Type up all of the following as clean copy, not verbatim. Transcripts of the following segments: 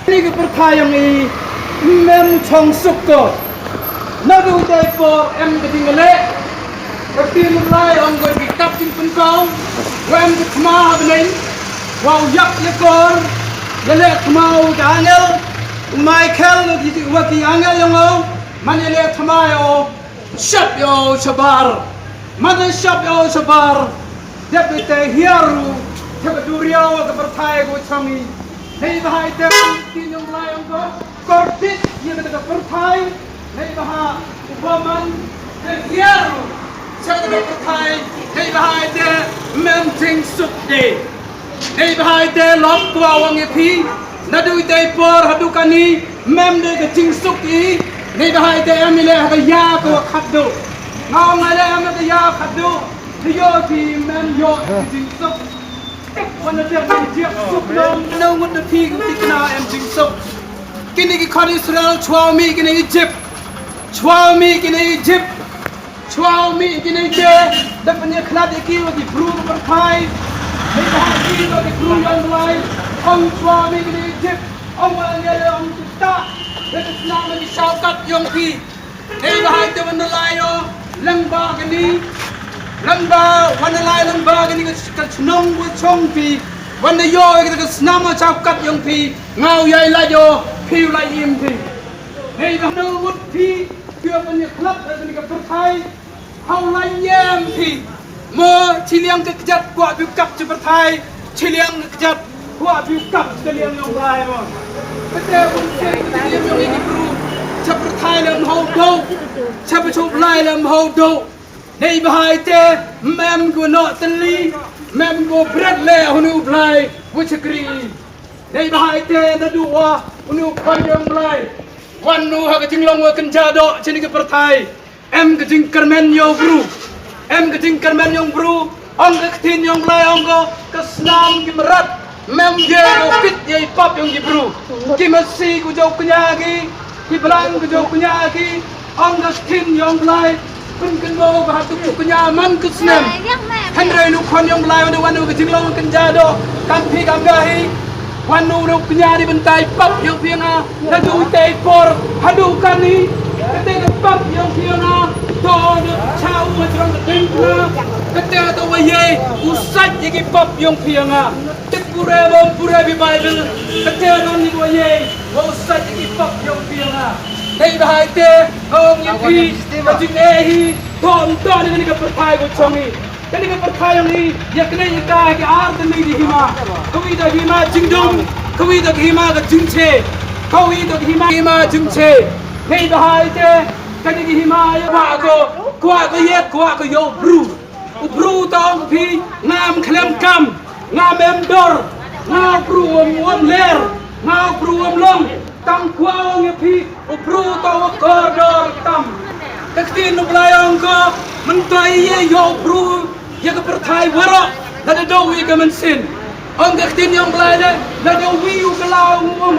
นี่ก็ประทายอย่างนี้เมมชงสุกก็นักดูใจปอเอ็มก็จริงกันเลยกระตีนลายองก็กิตับจริงเป็นกองว่าเอ็มก็มาเป็นนี้ว่ายักษ์ยักษ์ก่อนแล้วเล็กมาจางเงาไม่แค่เราที่ว่าที่จางเงายังเอามันเล็กทำไมเอาชับโยชบาร์มันจะชับโยชบาร์เด็กไปแต่เฮียรูเทปดูเรียวกับประทายกูชามีให้บ้าเต็มที่ยงไล่องก็กอดติดยังกับประทายให้บ้าอุปมันเฮียรูเช่นกับประทายให้บ้าเต็มเมมทิงสุดดีให้บ้าเต็มล้อมตัววังเอพีนัดดูใจปอร์ฮัดดูกันนี้เมมเด็กทิงสุดอีให้บ้าเต็มมีเล่ห์ยาตัวขัดดูเงาไม่เล่ห์มันยาขัดดูที่โยที่เมมโยทิงสุดวันนั้นเดี๋ยวเดี๋ยวสุกลงน้องวันนั้นพี่ก็ติดนาเอ็มจิงสุกกินอีกคนอิสราเอลชัวมีกินอียิปต์ชัวมีกินอียิปต์ชัวมีกินอีเจดับเนี่ยคลาดอีกี้ว่าที่พรูกับไทยให้ทหารที่ว่าที่พรูยังไงองชัวมีกินอียิปต์องวันนี้เลยองจิตตาและก็สนามมันที่ชาวกัดยงพี่ให้ทหารที่วันนั้นไล่โอลังบากันนี้lamba wana lai lamba gani ka chnong wo chong pi wana yo ka snama chap kat yong pi ngau yai la yo phiu lai im pi hei ba no wut pi pyo ban ni klap ni ka perthai hau lai yam pi mo chiliang ka jat kwa bi kap chu perthai chiliang ka jat kwa bi kap chiliang yong lai mo ka te won se ka yong ni pru chap perthai lam ho do chap chup lai lam ho doในบายเตแมมกูโนตันลีแมมกูเบรดเล่ฮุนูบลายวิชกรีในบายเตนัดูว่าฮุนูพันยังบลายวันนูฮะก็จึงลงว่ากันจาโดชนิดกับประไทยเอ็มก็จึงกระเมนยองบรูเอ็มก็จึงกระเมนยองบรูองก็ทินยองบลายองก็สนามกิมรัดแมมเย่ก็ปิดยัยปั๊บยองกิบรูกิมัสซีกูโจกุญญากีกิบลังกูโจกุญญากีองก็ทินยองบลายคุณกันโมบาตุกุญญามันกุศลท่านเรนุคนยองลายวันนูก็จึงลงกันจาโดกันพี่กันกาฮีวันนูนุกุญญาที่บรรทายปั๊บยองเพียงอ่ะแล้วดูเตยปอร์ฮัดูกันนี้เตยปั๊บยองเพียงอ่ะตอนเช้ามาตรงกระดิ่งนะเตยตัวเย่อุสัยยี่ปั๊บยองเพียงอ่ะติดปุเรบอมปุเรบิไบเบิลเตยตอนนี้ตัวเย่อุสัยยี่ปั๊บยองเพียงอ่ะในบายเตองยังพี่ก็จึงเอฮีทอมตอนนี้ก็ประทายกุศลนี้กันนี้ก็ประทายอย่างนี้อยากได้ยังไงก็อาร์ตนี้ดีมาเขาวิดาหิมาจึงดงเขาวิดาหิมาก็จึงเชเขาวิดาหิมาจึงเชในบายเตกันนี้หิมาอย่าว่าก็เย็ดก็โยบรูตองพี่งามเคลมกำงามเอ็มดอร์งามบรูมเลร์งามบรูลงตั้งขวางอย่างพี่อุปรูตัวกอดอร์ตั้มแต่ที่นุบลายองก็มันตัวเย่ยอุปรูยังกับประทายวระแล้วเดี๋ยววิ่งกันมันสิ้นองค์ที่ยองบลายเลยแล้วเดี๋ยววิ่งกันลาวง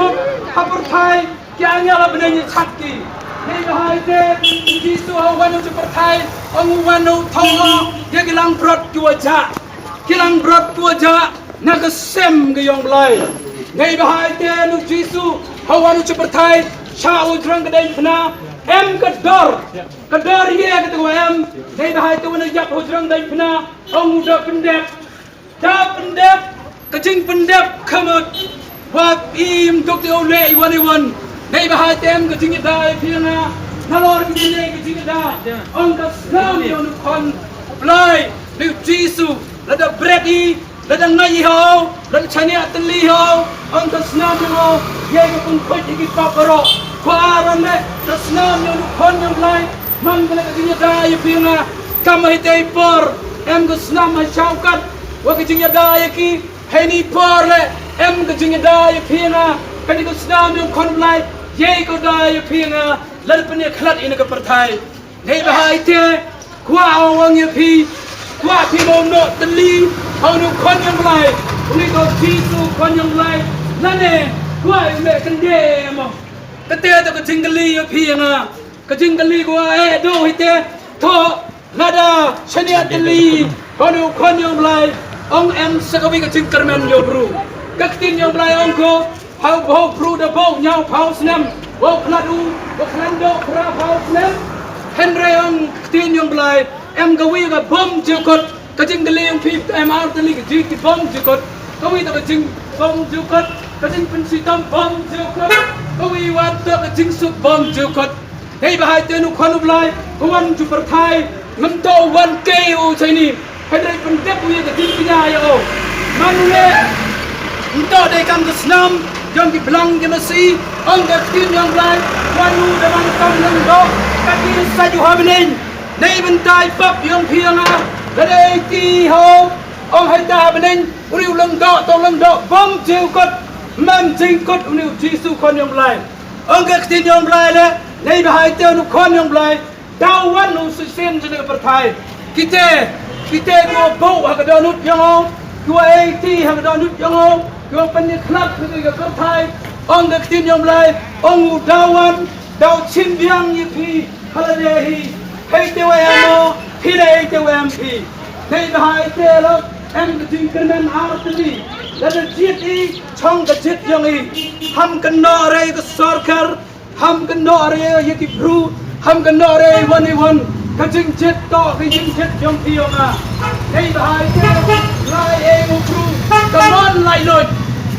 ฮับประทายยังยังเราเป็นยังชัดกี่ในหายเด็กที่ตัววันนู้นจะประทายองค์วันนู้นทองยังกำลังปลดตัวจ่ากำลังปลดตัวจ่านั่นก็เซมกับยองบลายในหายเด็กนุจิสุHawan ucap bertai, syau terang kedai pena,กระดอร์เย่กระตัวในบายตัวนั้นยับหัวterang kedai pena,องอุดาเป็นเด็บกระจิงเป็นเด็บขมุดว่าอิมตกที่โอเล่วันในบายเต็มกระจิงได้เพียงนะนั่นเราเป็นยังไงกระจิงได้องค์กับสนามยอนุคนปลายลิวจีสุระดับเบรดีระดับไงฮาวระดับชนีอัตลีฮาวองค์กับสนามยอยังก็เป็นคนที่ปากรอควารันเนี่ยระสนามยอนุคนยังไรมันก็เลยกระจิงได้เพียงนะกำให้เตยปอร์เอ็มก็สนามให้ชาวกันว่ากระจิงได้กี่ให้นี่ปอร์เลยเอ็มกระจิงได้เพียงนะกันนี่ก็สนามยอนุคนไรยังก็ได้เพียงนะแล้วเป็นเนี่ยคลัดอินกับประเทศในบายเตะขวาเอาวังยพีขวาที่โมโนตันลีเอาหนุ่มคนยังไรนี่ก็จีสูคนยังไรนั่นเองขวาเมกันเดมกระเตะก็จิงกะลีเพียงอ่ะก็จิงกะลีกว่าดูให้เตะโทนาดาชนียตันลีเอาหนุ่มคนยังไรองเอ็มสกวิก็จิงกระเมนโยบรูกักตินยังไรองโค How bau pru da bau nyau pau snem. Bau kladu, bau klando pra pau snem. Henry ang tin yung blai. Em gawi ga bom jukot. Kajing dali yung pip em out dali ga jik ki bom jukot. Gawi ta kajing bom jukot. Kajing pensitam bom jukot. Gawi wat ta kajing sup bom jukot. Hei bahai tenu khonu blai. Kawan jupar thai. Memto wan ke u chini. Henry pendep wi ga jik pinya ya o. Manule. Untuk dia kam ke senam, jom di belang ke nasi, angkat tin yang lain, wanu dalam kam lembok, kaki saju habinin, nei bentai pap yang piang ah, ladai ti ho, ong hai ta habinin, uriu lembok, bom jengkot, mam jengkot uriu jisu kon yang lain, angkat tin yang lain le, nei bahai teu nu kon yang lain, dawan nu sisen jenis pertai, kita go bau hagadonut yang o, dua ti hagadonut yang o. Yung penyeklat ketika kertai, orang deketin yang lain, orang udawan, dau cimbiang yipi, haladehi, hei tewe amo, hile tewe ampi, hei bahai telo, em keting kermen arteli, lalu jiti, chong kejit yang i, ham kena rei ke sorkar, ham kena rei yiti bru, ham kena rei wani, kejing jit to, kejing jit yang piyonga, hei bahai telo, lai bru, come on lai loj.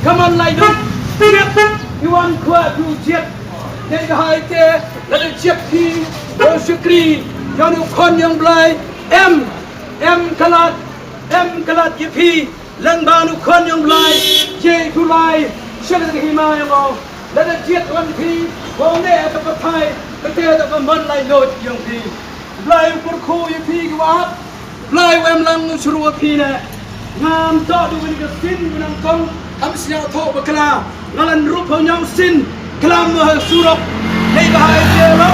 Come on, like that. You want to do jet? Then the high there, let the jet key, go shukri, Johnny Con Young Bly, M Kalat Yipi, Lanbanu Con Young Bly, J. Kulai, Sugar Himayamo, let the jet one P, one there at the pie, the tail of a man like Lord Young P. Bly for cool Yipi go up, Bly Wem Lang Shuru Pina, Nam Dot when you sin when I'm come. Am siang thok bakla ngalan rup nyang sin kelam surok nei bahai jelo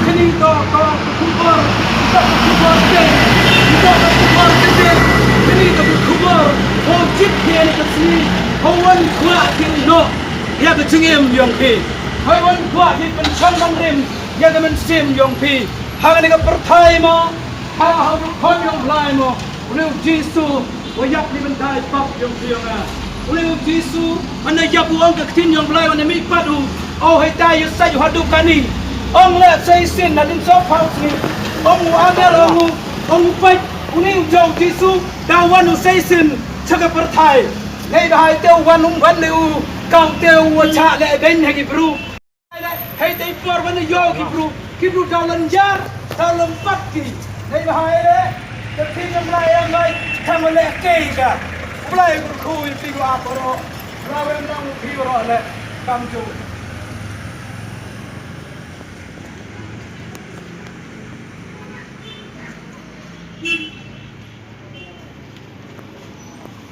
kini to kubur ke kini to kubur ho jit ke ke sini ho wan kwa ke no ya ke chingem yong pi ho wan kwa ke pen chang bang rim ya ke men sim yong pi ha ne ka perthai mo ha khon yong lai mo ru jisu wa yak ni ben dai pap yong pi yong a Oleh Yesus, mana ya buang ke tin yang belai mana mikpadu. Oh hai ta yu sa yu hadu kani. Ong le sai sin na din so phau ni. Ong agar ong pai. Oleh Yesus, dawan u sai sin chaka perthai. Nei bahai teu wan leu kau teu wa cha le ben hagi bru. Hai tai por wan yo ki bru dalan jar dalam patki. Nei bahai le ke tin yang belai tham le ke ka. Mulai berkuih tiga aparo, lawan nang tiga le kamju.